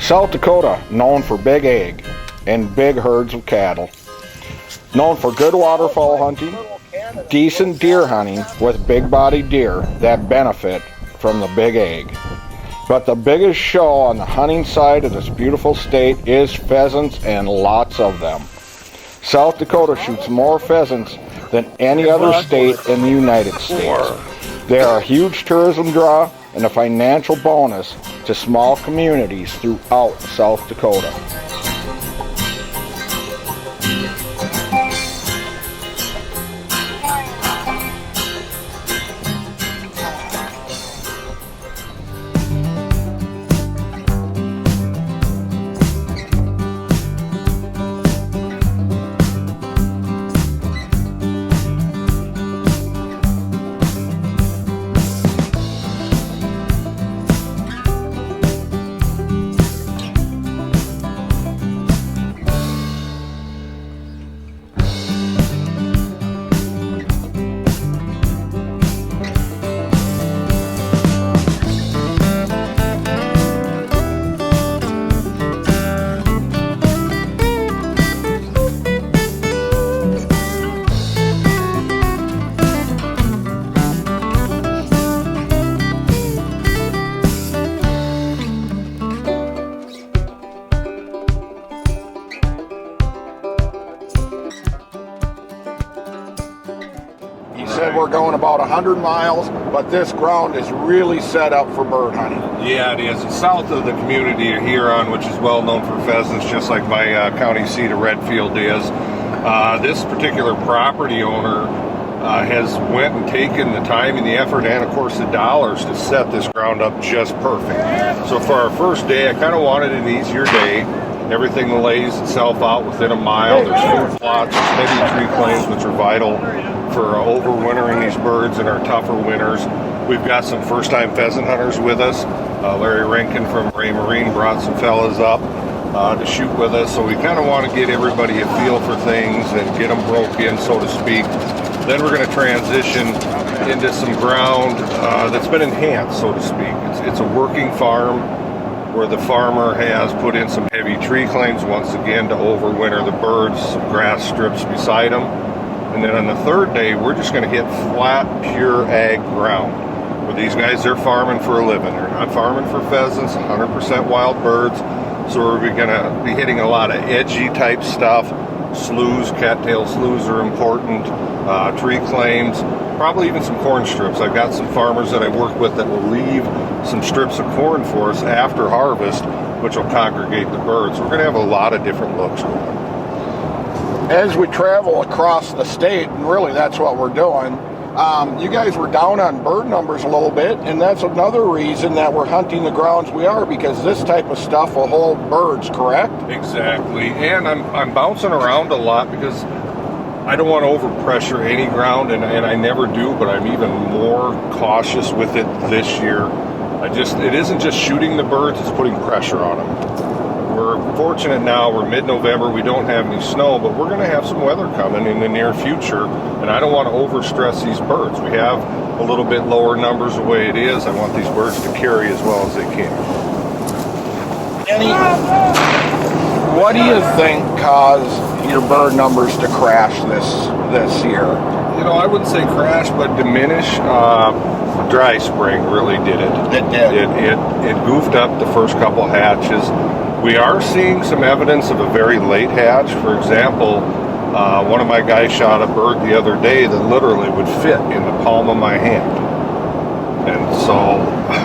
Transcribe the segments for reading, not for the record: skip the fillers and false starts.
South Dakota, known for big egg and big herds of cattle. Known for good waterfowl hunting, decent deer hunting with big-bodied deer that benefit from the big egg. But the biggest show on the hunting side of this beautiful state is pheasants, and lots of them. South Dakota shoots more pheasants than any other state in the United States. They are a huge tourism draw and a financial bonus to small communities throughout South Dakota. We're going about 100 miles, but this ground is really set up for bird hunting. Yeah, it is. It's south of the community of Huron, which is well known for pheasants, just like my county seat of Redfield is. This particular property owner has went and taken the time and the effort and, of course, the dollars to set this ground up just perfect. So for our first day, I kind of wanted an easier day. Everything lays itself out within a mile. There's food plots, there's heavy tree claims, which are vital for overwintering these birds in our tougher winters. We've got some first-time pheasant hunters with us. Larry Rankin from Rio Marine brought some fellas up to shoot with us. So we kind of want to get everybody a feel for things and get them broke in, so to speak. Then we're going to transition into some ground that's been enhanced, so to speak. It's a working farm where the farmer has put in some heavy tree claims, once again, to overwinter the birds, some grass strips beside them. And then on the third day, we're just going to hit flat, pure ag ground. Where these guys, they're farming for a living. They're not farming for pheasants, 100% wild birds. So we're going to be hitting a lot of edgy type stuff. Sloughs, cattail sloughs are important. Tree claims, probably even some corn strips. I've got some farmers that I work with that will leave some strips of corn for us after harvest, which will congregate the birds. We're going to have a lot of different looks going. As we travel across the state, and really that's what we're doing, you guys were down on bird numbers a little bit, and that's another reason that we're hunting the grounds we are, because this type of stuff will hold birds, correct? Exactly, and I'm bouncing around a lot because I don't want to overpressure any ground, and I never do, but I'm even more cautious with it this year. It isn't just shooting the birds, it's putting pressure on them. We're fortunate now, we're mid-November, we don't have any snow, but we're going to have some weather coming in the near future, and I don't want to overstress these birds. We have a little bit lower numbers the way it is. I want these birds to carry as well as they can. What do you think caused your bird numbers to crash this year? You know, I wouldn't say crash, but diminish. Dry spring really did it. It did. It goofed up the first couple hatches. We are seeing some evidence of a very late hatch. For example, one of my guys shot a bird the other day that literally would fit in the palm of my hand. And so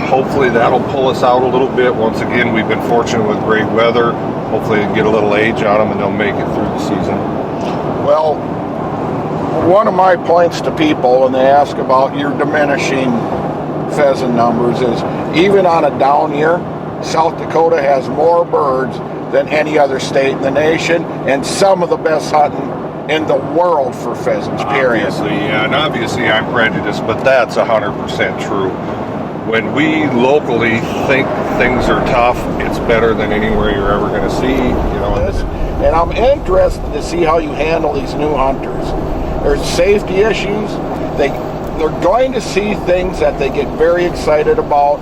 hopefully that'll pull us out a little bit. Once again, we've been fortunate with great weather. Hopefully we can get a little age on them and they'll make it through the season. Well, one of my points to people when they ask about your diminishing pheasant numbers is, even on a down year, South Dakota has more birds than any other state in the nation, and some of the best hunting in the world for pheasants, period. Obviously, yeah, and obviously I'm prejudiced, but that's 100% true. When we locally think things are tough, it's better than anywhere you're ever going to see. You know, and I'm interested to see how you handle these new hunters. There's safety issues. They're going to see things that they get very excited about,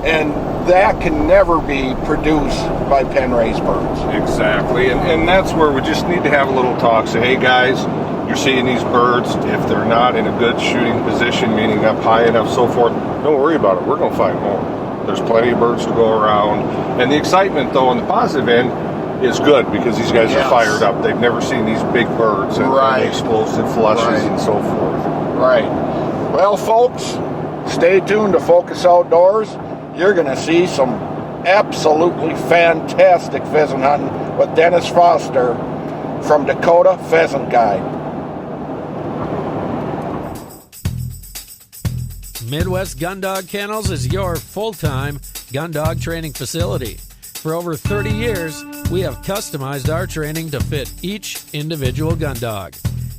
and that can never be produced by pen-raised birds. Exactly, and that's where we just need to have a little talk. Say, hey guys, you're seeing these birds. If they're not in a good shooting position, meaning up high enough, so forth, don't worry about it. We're going to find more. There's plenty of birds to go around. And the excitement, though, on the positive end is good because these guys are fired up. They've never seen these big birds and the explosive flushes and so forth. Right. Well, folks, stay tuned to Focus Outdoors. You're going to see some absolutely fantastic pheasant hunting with Dennis Foster from Dakota Pheasant Guide. Midwest Gun Dog Kennels is your full-time gun dog training facility. For over 30 years, we have customized our training to fit each individual gun dog.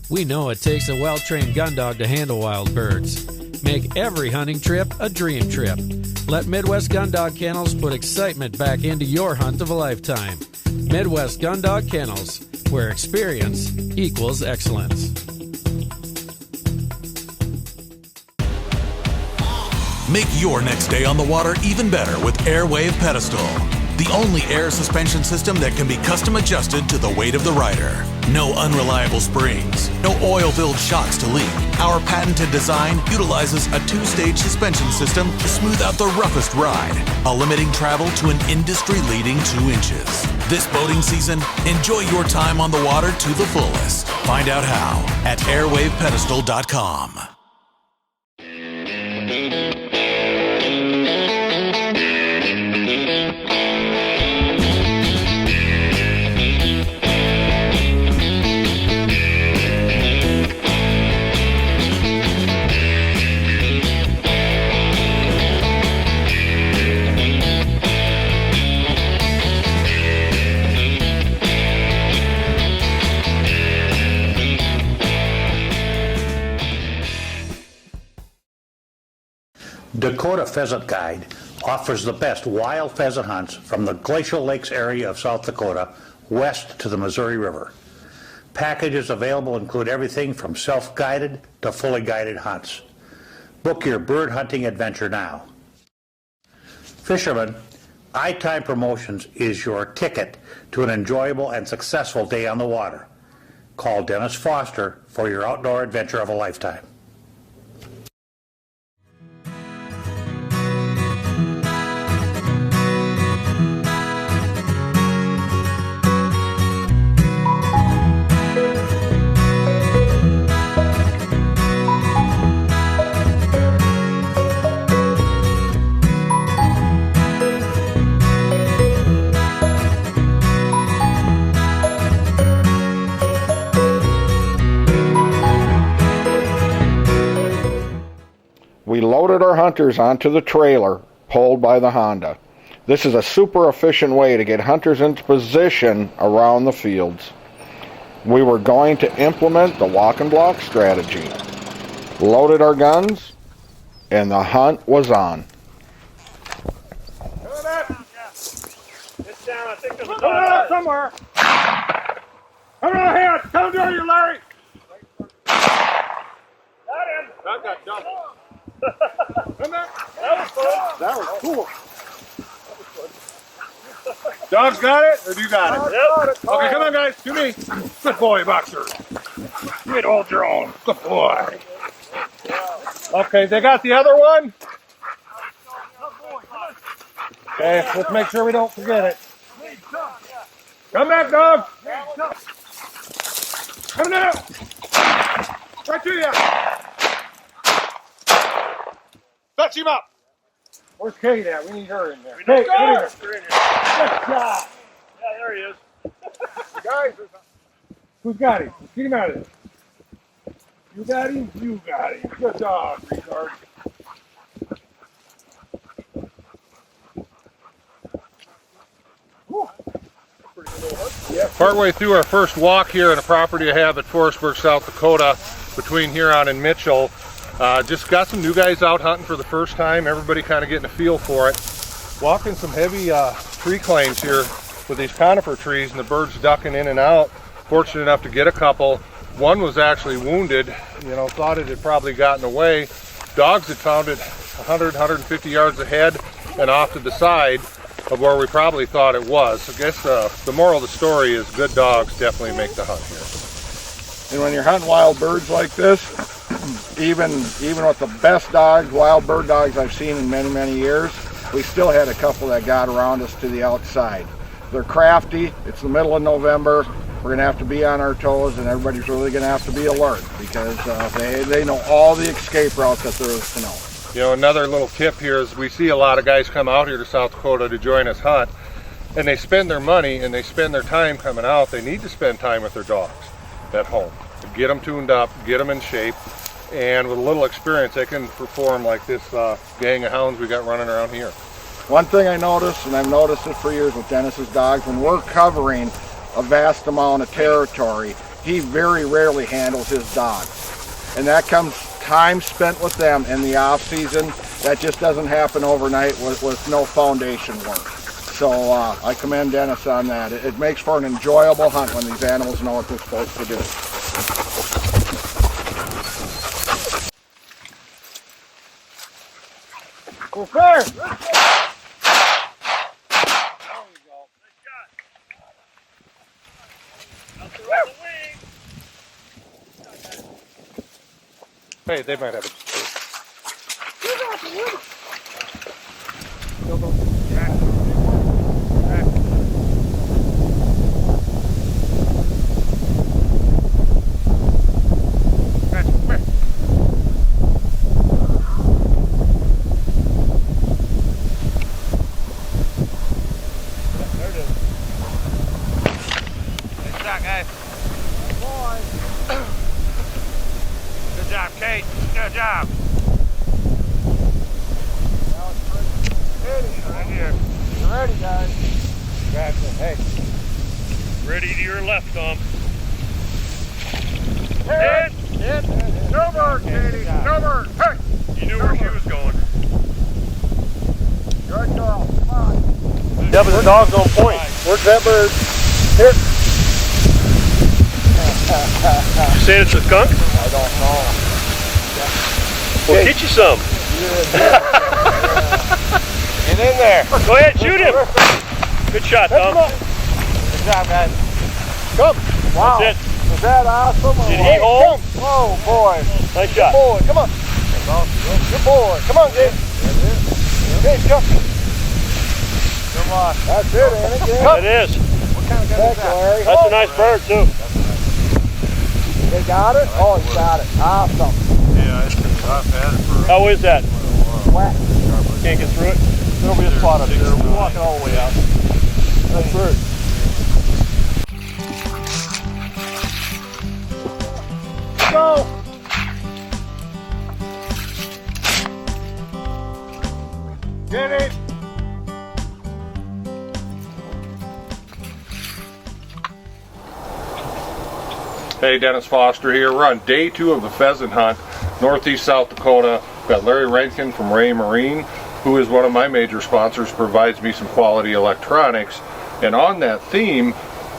We know it takes a well-trained gun dog to handle wild birds. Make every hunting trip a dream trip. Let Midwest Gun Dog Kennels put excitement back into your hunt of a lifetime. Midwest Gun Dog Kennels, where experience equals excellence. Make your next day on the water even better with Airwave Pedestal, the only air suspension system that can be custom adjusted to the weight of the rider. No unreliable springs, no oil-filled shocks to leak. Our patented design utilizes a two-stage suspension system to smooth out the roughest ride, while limiting travel to an industry-leading 2 inches. This boating season, enjoy your time on the water to the fullest. Find out how at airwavepedestal.com. Dakota Pheasant Guide offers the best wild pheasant hunts from the Glacial Lakes area of South Dakota west to the Missouri River. Packages available include everything from self-guided to fully guided hunts. Book your bird hunting adventure now. Fishermen, iTime Promotions is your ticket to an enjoyable and successful day on the water. Call Dennis Foster for your outdoor adventure of a lifetime. We loaded our hunters onto the trailer pulled by the Honda. This is a super efficient way to get hunters into position around the fields. We were going to implement the walk and block strategy. Loaded our guns, and the hunt was on. It's down, I think there's a dog somewhere. Come on ahead, come to you, Larry. Got him. I got double. Come back. That was fun. That was cool. Dog's got it, or you got it? Yep. Okay, come on, guys, to me. Good boy, boxer. You can hold your own. Good boy. Okay, they got the other one? Okay, let's make sure we don't forget it. Come back, dog. Come now. Right to you. Touch him up. Where's Kate at? We need her in there. Kate, get in there. Good job. Yeah, there he is. Guys, who's got him? Get him out of there. You got him? You got him. Good dog, retard. Partway through our first walk here on a property I have at Forestburg, South Dakota, between Huron and Mitchell. Just got some new guys out hunting for the first time. Everybody kind of getting a feel for it. Walking some heavy tree claims here with these conifer trees, and the birds ducking in and out. Fortunate enough to get a couple. One was actually wounded. You know, thought it had probably gotten away. Dogs had found it 100, 150 yards ahead, and off to the side of where we probably thought it was. I guess the moral of the story is good dogs definitely make the hunt here. And when you're hunting wild birds like this, even with the best dogs, wild bird dogs I've seen in many, many years, we still had a couple that got around us to the outside. They're crafty. It's the middle of November. We're going to have to be on our toes, and everybody's really going to have to be alert because they know all the escape routes that there is to know. You know, another little tip here is we see a lot of guys come out here to South Dakota to join us hunt, and they spend their money and they spend their time coming out. They need to spend time with their dogs at home. Get them tuned up, get them in shape, and with a little experience they can perform like this gang of hounds we got running around here. One thing I noticed, and I've noticed it for years with Dennis's dogs, when we're covering a vast amount of territory, he very rarely handles his dogs. And that comes time spent with them in the off season. That just doesn't happen overnight with no foundation work. So I commend Dennis on that. It makes for an enjoyable hunt when these animals know what they're supposed to do. Go first! Hey, they might have it. Good job. Right here. You ready, guys? Gotcha. Hey. Ready to your left, Tom. Hit! No bird, Katie. No bird. Hey! You knew where she was going. Good girl. Come on. Yeah, but the dog's on point. Where's that bird? Hit! You saying it's a skunk? I don't know. We'll get you some. Get in there. Go ahead, shoot him. Good shot, Tom. Good job, guys. Come. Wow. That's it. Was that awesome? Did he hold? Oh, boy. Nice shot. Good boy. Come on. Good boy. Come on, Dave. Okay, come. Come on. That's it, ain't it? That is. What kind of gun is that? Larry. That's a nice bird, too. They got it? Oh, he got it. Awesome. Yeah, I've had it for How is that? Whack. Can't get through it? There'll be a spot up there. We're walking all the way out. That's right. Go! Get it! Hey, Dennis Foster here. We're on day 2 of the pheasant hunt, northeast South Dakota. We've got Larry Rankin from Rio Marine, who is one of my major sponsors, provides me some quality electronics. And on that theme,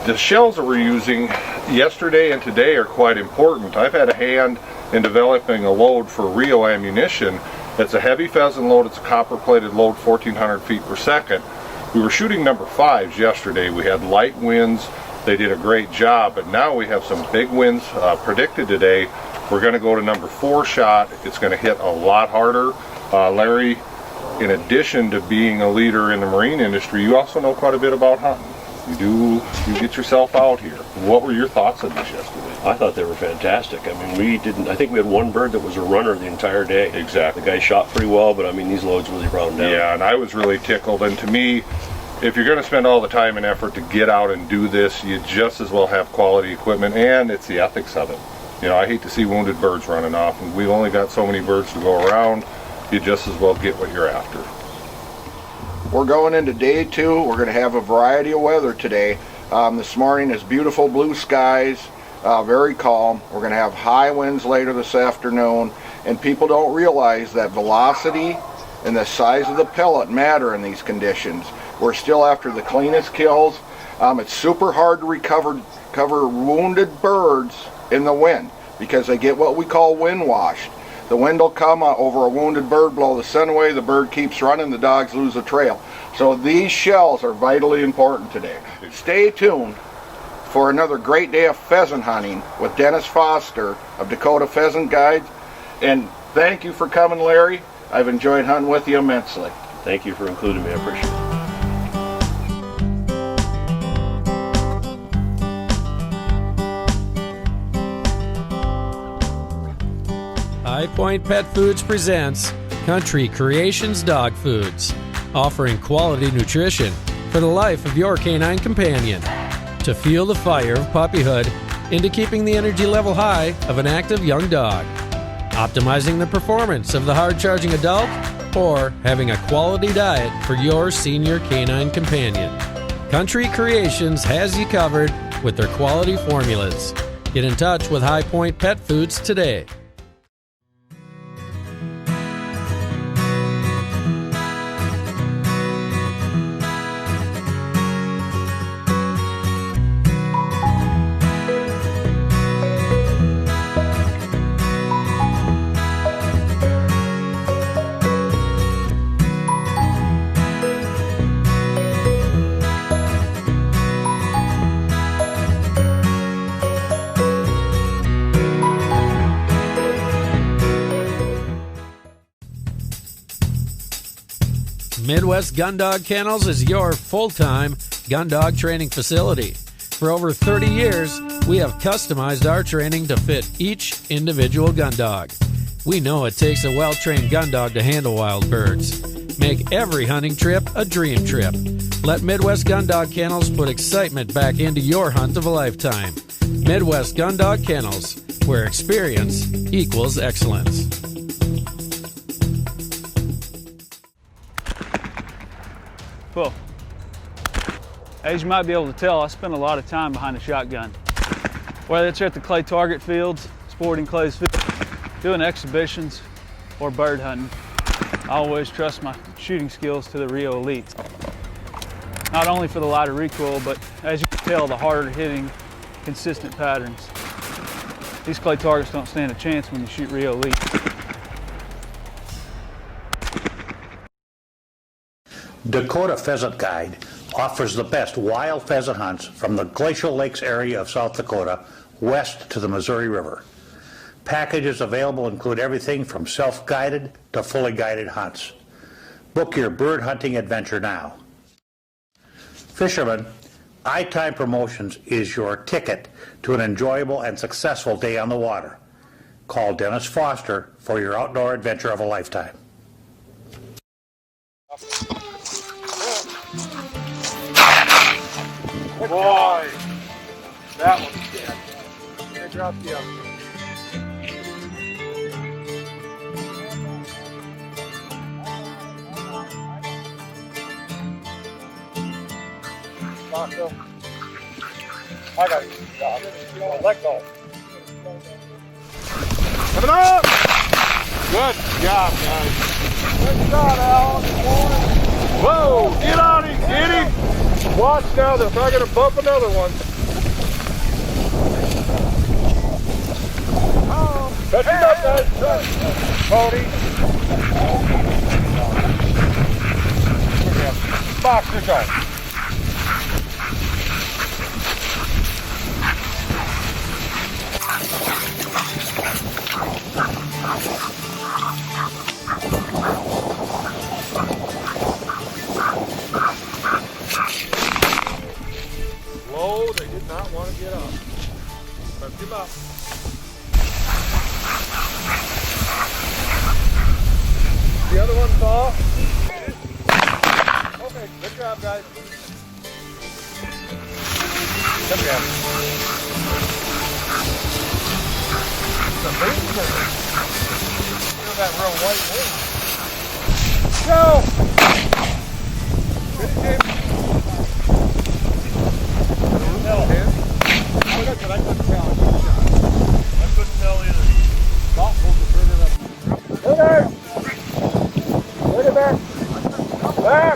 the shells that we're using yesterday and today are quite important. I've had a hand in developing a load for Rio Ammunition. It's a heavy pheasant load. It's a copper-plated load, 1,400 feet per second. We were shooting number 5s yesterday. We had light winds. They did a great job, but now we have some big winds predicted today. We're going to go to number 4 shot. It's going to hit a lot harder. Larry, in addition to being a leader in the marine industry, you also know quite a bit about hunting. You get yourself out here. What were your thoughts on this yesterday? I thought they were fantastic. I mean, I think we had one bird that was a runner the entire day. Exactly. The guy shot pretty well, but I mean, these loads really brought him down. Yeah, and I was really tickled. And to me, if you're going to spend all the time and effort to get out and do this, you just as well have quality equipment, and it's the ethics of it. You know, I hate to see wounded birds running off, and we've only got so many birds to go around. You just as well get what you're after. We're going into day 2. We're going to have a variety of weather today. This morning is beautiful blue skies, very calm. We're going to have high winds later this afternoon, and people don't realize that velocity and the size of the pellet matter in these conditions. We're still after the cleanest kills. It's super hard to recover wounded birds in the wind because they get what we call wind washed. The wind will come over a wounded bird, blow the scent away, the bird keeps running, the dogs lose the trail. So these shells are vitally important today. Stay tuned for another great day of pheasant hunting with Dennis Foster of Dakota Pheasant Guides. And thank you for coming, Larry. I've enjoyed hunting with you immensely. Thank you for including me. I appreciate it. High Point Pet Foods presents Country Creations Dog Foods, offering quality nutrition for the life of your canine companion. To fuel the fire of puppyhood into keeping the energy level high of an active young dog, optimizing the performance of the hard-charging adult, or having a quality diet for your senior canine companion. Country Creations has you covered with their quality formulas. Get in touch with High Point Pet Foods today. Midwest Gun Dog Kennels is your full-time gun dog training facility. For over 30 years, we have customized our training to fit each individual gun dog. We know it takes a well-trained gun dog to handle wild birds. Make every hunting trip a dream trip. Let Midwest Gun Dog Kennels put excitement back into your hunt of a lifetime. Midwest Gun Dog Kennels, where experience equals excellence. Cool. As you might be able to tell, I spend a lot of time behind the shotgun. Whether it's at the clay target fields, sporting clays fields, doing exhibitions, or bird hunting, I always trust my shooting skills to the Rio elites. Not only for the lighter recoil, but as you can tell, the harder hitting, consistent patterns. These clay targets don't stand a chance when you shoot Rio elites. Dakota Pheasant Guide offers the best wild pheasant hunts from the Glacial Lakes area of South Dakota west to the Missouri River. Packages available include everything from self-guided to fully guided hunts. Book your bird hunting adventure now. Fishermen, iTime Promotions is your ticket to an enjoyable and successful day on the water. Call Dennis Foster for your outdoor adventure of a lifetime. Boy, that one's dead. They dropped the other. I got it. Let go. Coming up! Good job, guys. Good shot, Alan. Whoa! Get on him! Get him! Watch now, they're probably going to bump another one. Catch him up, guys. Cody. Box to go. Low, they did not want to get up. Let's get up. The other one saw. Okay, good job, guys. Good job. It's a big bird. Feel that real white wing. Go! Finish him. No. I couldn't tell. I couldn't tell either. Bob pulled the trigger up. Go there! Look at that! Back!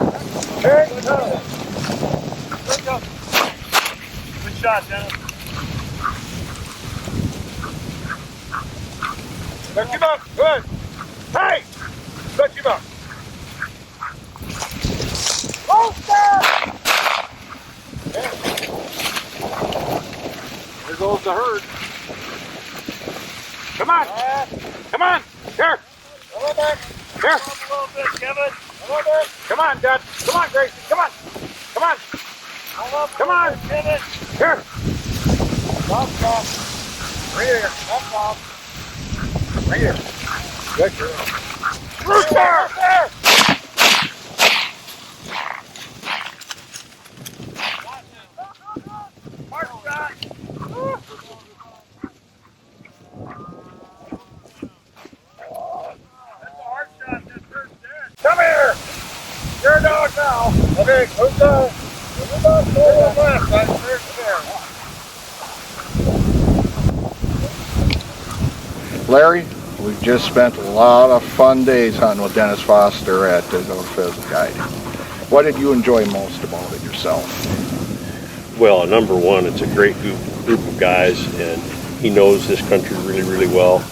Take the tunnel! Good job. Good shot, Dennis. Lift him up. Good. Hey! Lift him up. There goes the herd. Come on. Come on. Here. Here. Come on, Dad. Come on, Gracie. Come on. Come on. Come on. Here. Right here. Right here. Good girl. Rooster! There. Come here! You're a dog now. Okay, who's the left? Larry, we've just spent a lot of fun days hunting with Dennis Foster at the Pheasant Guide. What did you enjoy most about it yourself? Well, number one, it's a great group of guys, and he knows this country really, really well.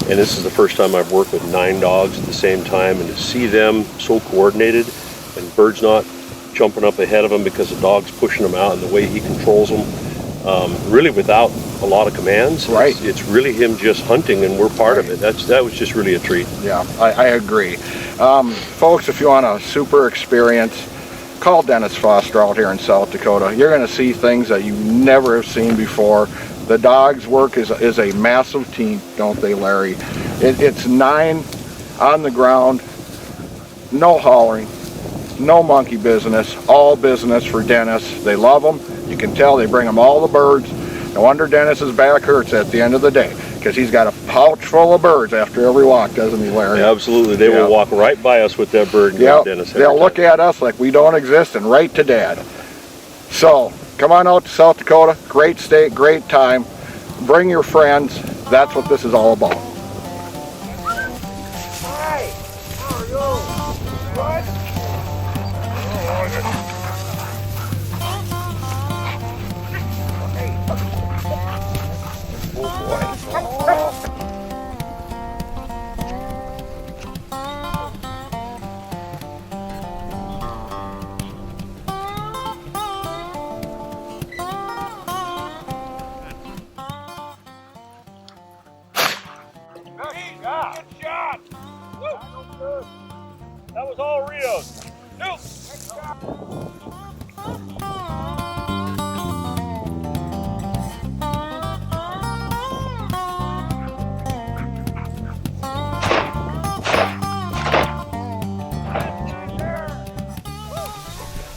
And this is the first time I've worked with 9 dogs at the same time, and to see them so coordinated and birds not jumping up ahead of him because the dog's pushing them out, and the way he controls them, really without a lot of commands. Right. It's really him just hunting, and we're part of it. That was just really a treat. Yeah, I agree. Folks, if you want a super experience, call Dennis Foster out here in South Dakota. You're going to see things that you never have seen before. The dogs work is a massive team, don't they, Larry? It's 9 on the ground, no hollering, no monkey business, all business for Dennis. They love them. You can tell they bring him all the birds. No wonder Dennis's back hurts at the end of the day, because he's got a pouch full of birds after every walk, doesn't he, Larry? Yeah, absolutely. They will walk right by us with that bird and yep. Dennis. They'll look at us like we don't exist and right to Dad. So, come on out to South Dakota. Great state, great time. Bring your friends. That's what this is all about. Hi. How are you? Good? Good shot! Woo. That was all Rio's. Nope.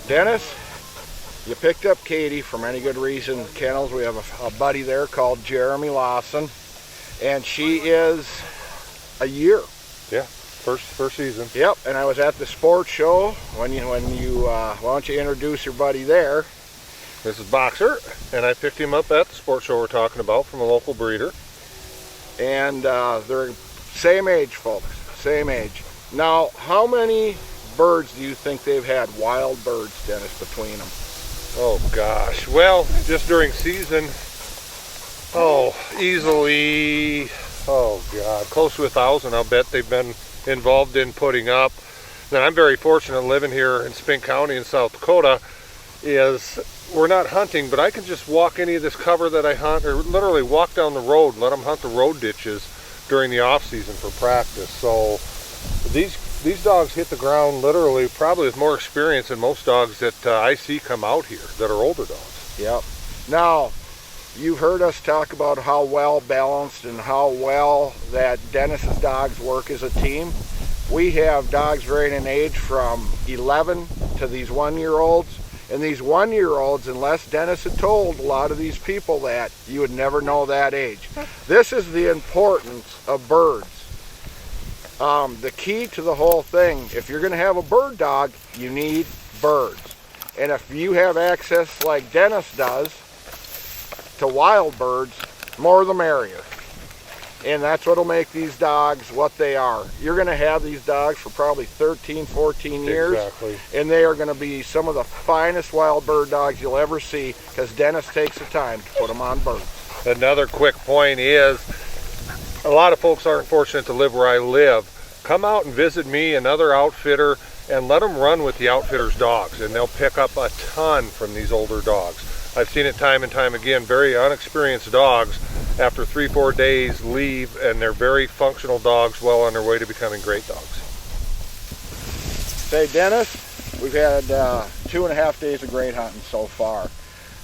Dennis, you picked up Katie from Any Good Reason Kennels. We have a buddy there called Jeremy Lawson, and she is a year. Yeah, first season. Yep, and I was at the sports show when you why don't you introduce your buddy there? This is Boxer, and I picked him up at the sports show we're talking about from a local breeder. And they're same age, folks, same age. Now, how many birds do you think they've had, wild birds, Dennis, between them? Oh gosh, well, just during season, easily, close to 1,000 I'll bet they've been involved in putting up. Then I'm very fortunate living here in Spink County in South Dakota, is we're not hunting, but I can just walk any of this cover that I hunt, or literally walk down the road and let them hunt the road ditches during the off season for practice. So these dogs hit the ground literally probably with more experience than most dogs that I see come out here that are older dogs. Yep. Now, you've heard us talk about how well balanced and how well that Dennis's dogs work as a team. We have dogs varying in age from 11 to these 1-year-olds. And these 1-year-olds, unless Dennis had told a lot of these people that, you would never know that age. This is the importance of birds. The key to the whole thing, if you're going to have a bird dog, you need birds. And if you have access like Dennis does to wild birds, more the merrier. And that's what will make these dogs what they are. You're going to have these dogs for probably 13, 14 years. Exactly. And they are going to be some of the finest wild bird dogs you'll ever see, because Dennis takes the time to put them on birds. Another quick point is, a lot of folks aren't fortunate to live where I live. Come out and visit me, another outfitter, and let them run with the outfitter's dogs, and they'll pick up a ton from these older dogs. I've seen it time and time again. Very unexperienced dogs, after 3-4 days, leave, and they're very functional dogs, well on their way to becoming great dogs. Say, Dennis, we've had 2.5 days of great hunting so far.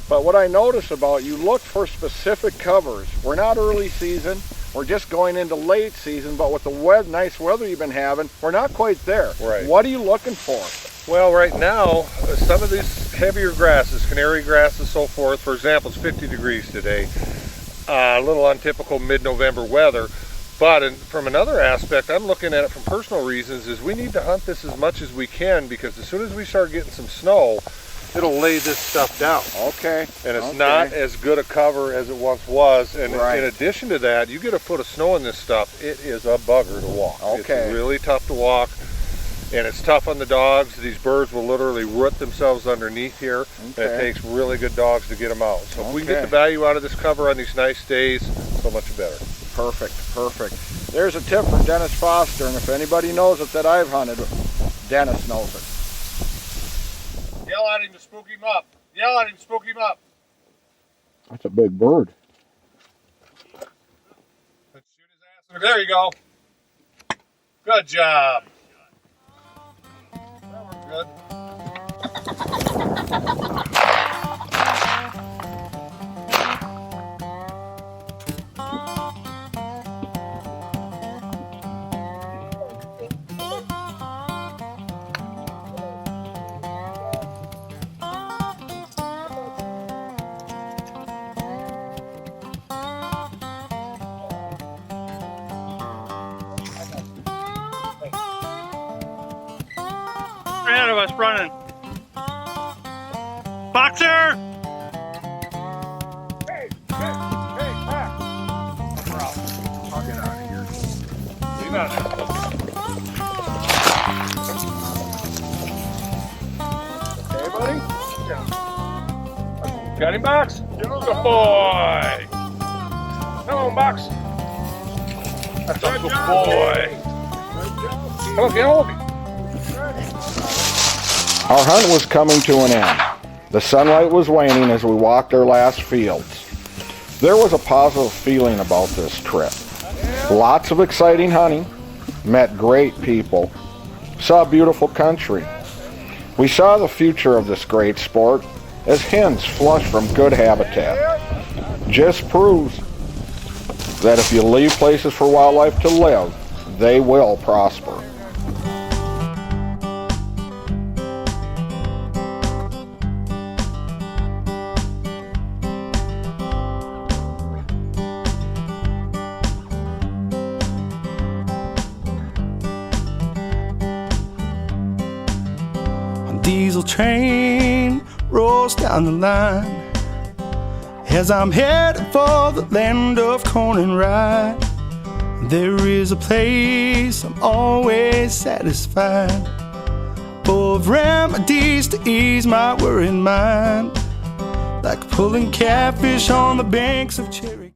But what I notice about you, look for specific covers. We're not early season, we're just going into late season, but with the nice weather you've been having, we're not quite there. Right. What are you looking for? Well, right now, some of these heavier grasses, canary grasses, so forth, for example, it's 50 degrees today. A little untypical mid-November weather. But from another aspect, I'm looking at it from personal reasons, is we need to hunt this as much as we can, because as soon as we start getting some snow, it'll lay this stuff down. Okay. And it's not as good a cover as it once was. And right. in addition to that, you get a foot of snow in this stuff, it is a bugger to walk. Okay. It's really tough to walk, and it's tough on the dogs. These birds will literally root themselves underneath here. Okay. And it takes really good dogs to get them out. So if we can get the value out of this cover on these nice days, so much better. Perfect, perfect. There's a tip from Dennis Foster, and if anybody knows it that I've hunted, Dennis knows it. Yell at him to spook him up. Yell at him to spook him up. That's a big bird. Let's shoot his ass. There you go. Good job. That worked good. Ahead of us, running. Boxer! Hey, back. I'll get out of here. You got it. Okay, buddy? Yeah. Got him, Box? Good boy! Come on, Box. That's a good boy. Come on, get hold of me. Our hunt was coming to an end. The sunlight was waning as we walked our last fields. There was a positive feeling about this trip. Lots of exciting hunting, met great people, saw beautiful country. We saw the future of this great sport as hens flush from good habitat. Just proves that if you leave places for wildlife to live, they will prosper. Diesel train rolls down the line as I'm headed for the land of corn and rye. There is a place I'm always satisfied, full of remedies to ease my worried mind, like pulling catfish on the banks of Cherry.